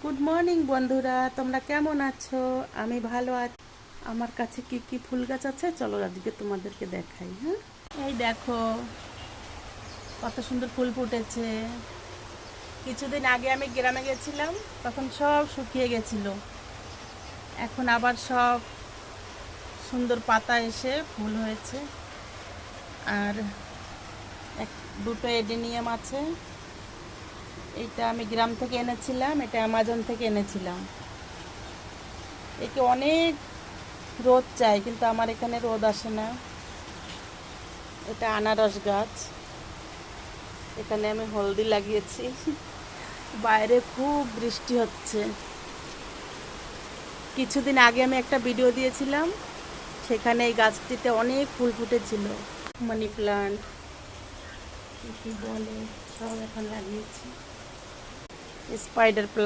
Good morning বন্ধুরা, তোমরা কেমন আছো? আমি ভালো আছি। আমার কাছে কি কি ফুল গাছ আছে চলো আজকে তোমাদেরকে দেখাই। হ্যাঁ, এই দেখো কত সুন্দর ফুল ফুটেছে। কিছুদিন আগে আমি গ্রামে গেছিলাম, তখন সব শুকিয়ে গেছিল। এখন আবার সব সুন্দর পাতা এসে ফুল হয়েছে। আর এক দুটো এডেনিয়াম আছে। এটা আমি গ্রাম থেকে এনেছিলাম, এটা অ্যামাজন থেকে এনেছিলাম। একে অনেক রোদ চাই, কিন্তু আমার এখানে রোদ আসে না। এটা আনারস গাছ। এখানে আমি হলদি লাগিয়েছি। বাইরে খুব বৃষ্টি হচ্ছে। কিছুদিন আগে আমি একটা ভিডিও দিয়েছিলাম, সেখানে এই গাছটিতে অনেক ফুল ফুটেছিল। মানি প্লান্ট কি বলে সব এখন লাগিয়েছি। Spider plant.